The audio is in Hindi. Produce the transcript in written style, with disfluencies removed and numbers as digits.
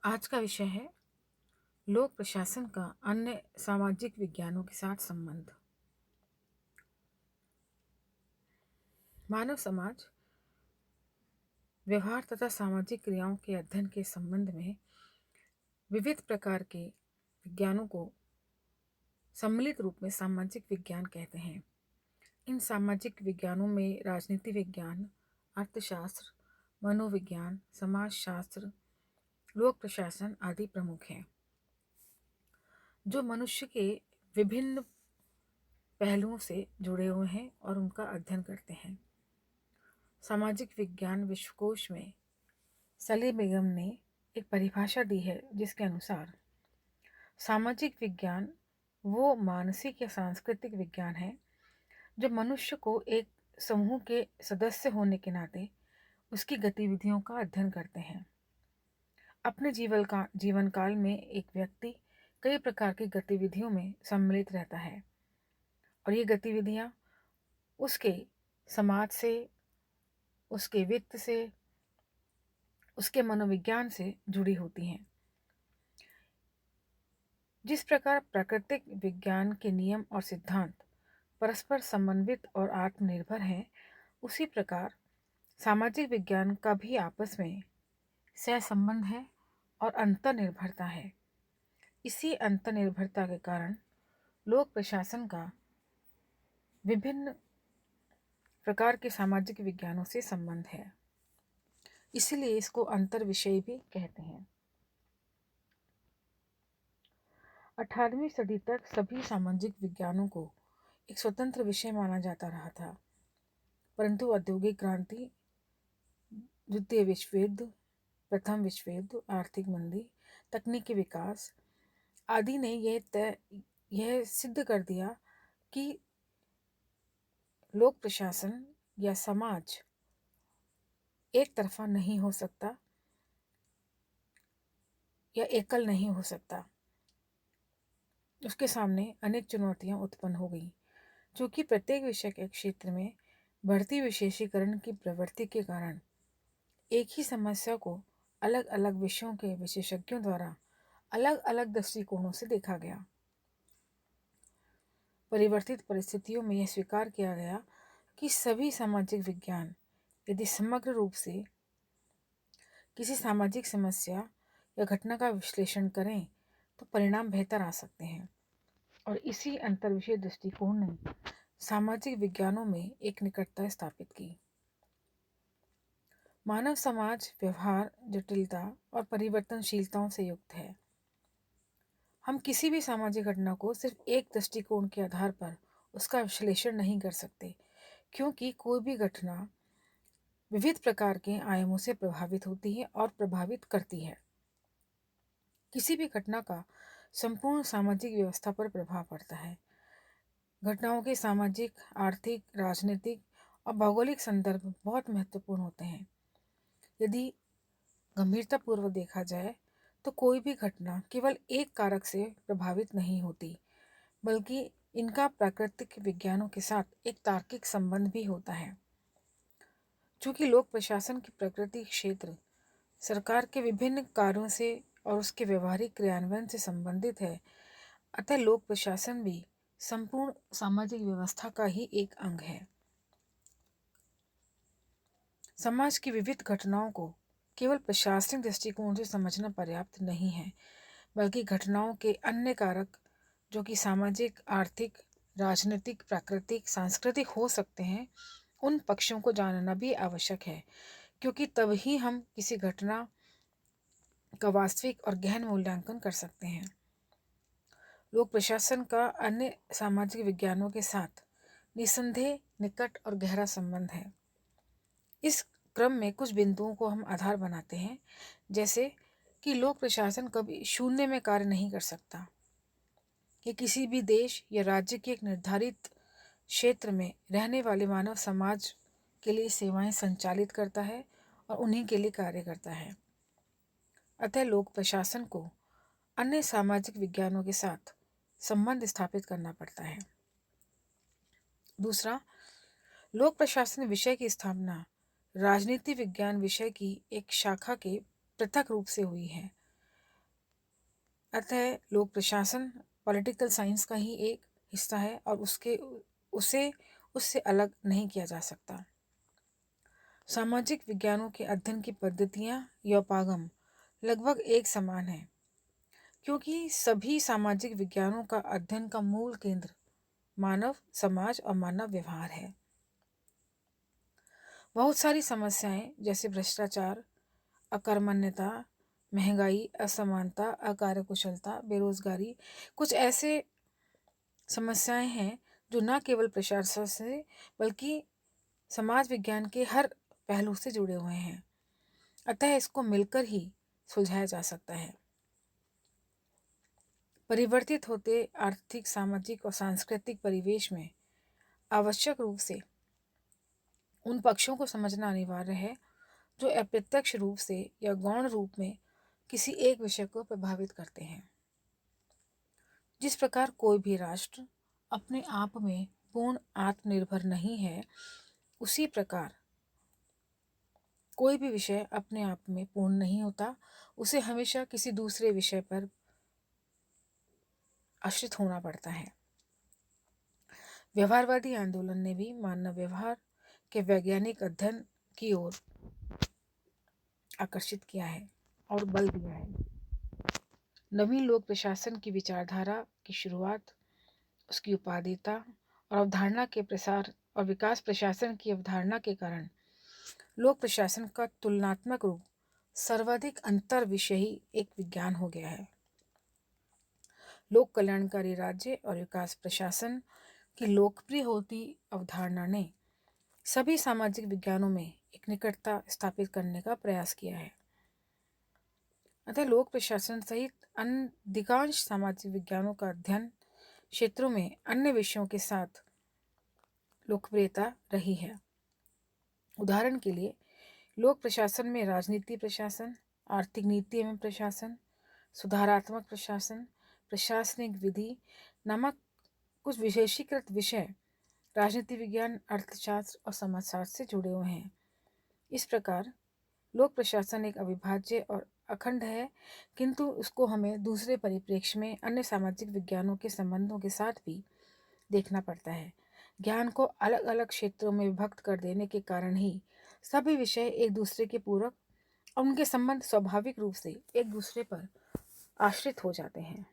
आज का विषय है लोक प्रशासन का अन्य सामाजिक विज्ञानों के साथ संबंध। मानव समाज व्यवहार तथा सामाजिक क्रियाओं के अध्ययन के संबंध में विविध प्रकार के विज्ञानों को सम्मिलित रूप में सामाजिक विज्ञान कहते हैं। इन सामाजिक विज्ञानों में राजनीति विज्ञान, अर्थशास्त्र, मनोविज्ञान, समाजशास्त्र, लोक प्रशासन आदि प्रमुख हैं, जो मनुष्य के विभिन्न पहलुओं से जुड़े हुए हैं और उनका अध्ययन करते हैं। सामाजिक विज्ञान विश्वकोश में सली बेगम ने एक परिभाषा दी है, जिसके अनुसार सामाजिक विज्ञान वो मानसिक या सांस्कृतिक विज्ञान है जो मनुष्य को एक समूह के सदस्य होने के नाते उसकी गतिविधियों का अध्ययन करते हैं। अपने जीवन काल में एक व्यक्ति कई प्रकार की गतिविधियों में सम्मिलित रहता है और ये गतिविधियाँ उसके समाज से, उसके वित्त से, उसके मनोविज्ञान से जुड़ी होती हैं। जिस प्रकार प्राकृतिक विज्ञान के नियम और सिद्धांत परस्पर समन्वित और आत्मनिर्भर हैं, उसी प्रकार सामाजिक विज्ञान का भी आपस में सहसंबंध है और अंतर्निर्भरता है। इसी अंतर्निर्भरता के कारण लोक प्रशासन का विभिन्न प्रकार के सामाजिक विज्ञानों से संबंध है, इसीलिए इसको अंतर विषय भी कहते हैं। 18वीं सदी तक सभी सामाजिक विज्ञानों को एक स्वतंत्र विषय माना जाता रहा था, परंतु औद्योगिक क्रांति, द्वितीय विश्व युद्ध, प्रथम विश्व युद्ध, आर्थिक मंदी, तकनीकी विकास आदि ने यह सिद्ध कर दिया कि लोक प्रशासन या समाज एक तरफा नहीं हो सकता या एकल नहीं हो सकता। उसके सामने अनेक चुनौतियां उत्पन्न हो गई, क्योंकि प्रत्येक विषय के क्षेत्र में बढ़ती विशेषीकरण की प्रवृत्ति के कारण एक ही समस्या को अलग अलग विषयों के विशेषज्ञों द्वारा अलग अलग दृष्टिकोणों से देखा गया। परिवर्तित परिस्थितियों में यह स्वीकार किया गया कि सभी सामाजिक विज्ञान यदि समग्र रूप से किसी सामाजिक समस्या या घटना का विश्लेषण करें तो परिणाम बेहतर आ सकते हैं। और इसी अंतर्विषय दृष्टिकोण ने सामाजिक विज्ञानों में एक निकटता स्थापित की। मानव समाज व्यवहार जटिलता और परिवर्तनशीलताओं से युक्त है। हम किसी भी सामाजिक घटना को सिर्फ एक दृष्टिकोण के आधार पर उसका विश्लेषण नहीं कर सकते, क्योंकि कोई भी घटना विविध प्रकार के आयामों से प्रभावित होती है और प्रभावित करती है। किसी भी घटना का संपूर्ण सामाजिक व्यवस्था पर प्रभाव पड़ता है। घटनाओं के सामाजिक, आर्थिक, राजनीतिक और भौगोलिक संदर्भ बहुत महत्वपूर्ण होते हैं। यदि गंभीरतापूर्वक देखा जाए तो कोई भी घटना केवल एक कारक से प्रभावित नहीं होती, बल्कि इनका प्राकृतिक विज्ञानों के साथ एक तार्किक संबंध भी होता है। चूँकि लोक प्रशासन की प्रकृति क्षेत्र सरकार के विभिन्न कार्यों से और उसके व्यवहारिक क्रियान्वयन से संबंधित है, अतः लोक प्रशासन भी संपूर्ण सामाजिक व्यवस्था का ही एक अंग है। समाज की विविध घटनाओं को केवल प्रशासनिक दृष्टिकोण से समझना पर्याप्त नहीं है, बल्कि घटनाओं के अन्य कारक जो कि सामाजिक, आर्थिक, राजनीतिक, प्राकृतिक, सांस्कृतिक हो सकते हैं, उन पक्षों को जानना भी आवश्यक है, क्योंकि तभी हम किसी घटना का वास्तविक और गहन मूल्यांकन कर सकते हैं। लोक प्रशासन का अन्य सामाजिक विज्ञानों के साथ निसंदेह निकट और गहरा संबंध है। इस क्रम में कुछ बिंदुओं को हम आधार बनाते हैं, जैसे कि लोक प्रशासन कभी शून्य में कार्य नहीं कर सकता। ये किसी भी देश या राज्य के एक निर्धारित क्षेत्र में रहने वाले मानव समाज के लिए सेवाएं संचालित करता है और उन्हीं के लिए कार्य करता है। अतः लोक प्रशासन को अन्य सामाजिक विज्ञानों के साथ संबंध स्थापित करना पड़ता है। दूसरा, लोक प्रशासन विषय की स्थापना राजनीति विज्ञान विषय की एक शाखा के पृथक रूप से हुई है। अतः लोक प्रशासन पॉलिटिकल साइंस का ही एक हिस्सा है और उसे उससे अलग नहीं किया जा सकता। सामाजिक विज्ञानों के अध्ययन की पद्धतियाँ या उपागम लगभग एक समान है, क्योंकि सभी सामाजिक विज्ञानों का अध्ययन का मूल केंद्र मानव समाज और मानव व्यवहार है। बहुत सारी समस्याएं जैसे भ्रष्टाचार, अकर्मण्यता, महंगाई, असमानता, अकार्यकुशलता, बेरोजगारी कुछ ऐसे समस्याएं हैं जो न केवल प्रशासन से बल्कि समाज विज्ञान के हर पहलू से जुड़े हुए हैं। अतः इसको मिलकर ही सुलझाया जा सकता है। परिवर्तित होते आर्थिक, सामाजिक और सांस्कृतिक परिवेश में आवश्यक रूप से उन पक्षों को समझना अनिवार्य है जो अप्रत्यक्ष रूप से या गौण रूप में किसी एक विषय को प्रभावित करते हैं। जिस प्रकार कोई भी राष्ट्र अपने आप में पूर्ण आत्मनिर्भर नहीं है, उसी प्रकार कोई भी विषय अपने आप में पूर्ण नहीं होता, उसे हमेशा किसी दूसरे विषय पर आश्रित होना पड़ता है। व्यवहारवादी आंदोलन ने भी मानव व्यवहार के वैज्ञानिक अध्ययन की ओर आकर्षित किया है और बल दिया है। नवीन लोक प्रशासन की विचारधारा की शुरुआत, उसकी उपादेयता और अवधारणा के प्रसार और विकास प्रशासन की अवधारणा के कारण लोक प्रशासन का तुलनात्मक रूप सर्वाधिक अंतर विषयी एक विज्ञान हो गया है। लोक कल्याणकारी राज्य और विकास प्रशासन की लोकप्रिय होती अवधारणा ने सभी सामाजिक विज्ञानों में एक निकटता स्थापित करने का प्रयास किया है। अतः लोक प्रशासन सहित अन्य अधिकांश सामाजिक विज्ञानों का अध्ययन क्षेत्रों में अन्य विषयों के साथ लोकप्रियता रही है। उदाहरण के लिए लोक प्रशासन में राजनीति प्रशासन, आर्थिक नीति एवं प्रशासन, सुधारात्मक प्रशासन, प्रशासनिक विधि नामक कुछ विशेषीकृत विषय राजनीति विज्ञान, अर्थशास्त्र और समाजशास्त्र से जुड़े हुए हैं। इस प्रकार लोक प्रशासन एक अविभाज्य और अखंड है, किंतु उसको हमें दूसरे परिप्रेक्ष्य में अन्य सामाजिक विज्ञानों के संबंधों के साथ भी देखना पड़ता है। ज्ञान को अलग अलग क्षेत्रों में विभक्त कर देने के कारण ही सभी विषय एक दूसरे के पूरक और उनके संबंध स्वाभाविक रूप से एक दूसरे पर आश्रित हो जाते हैं।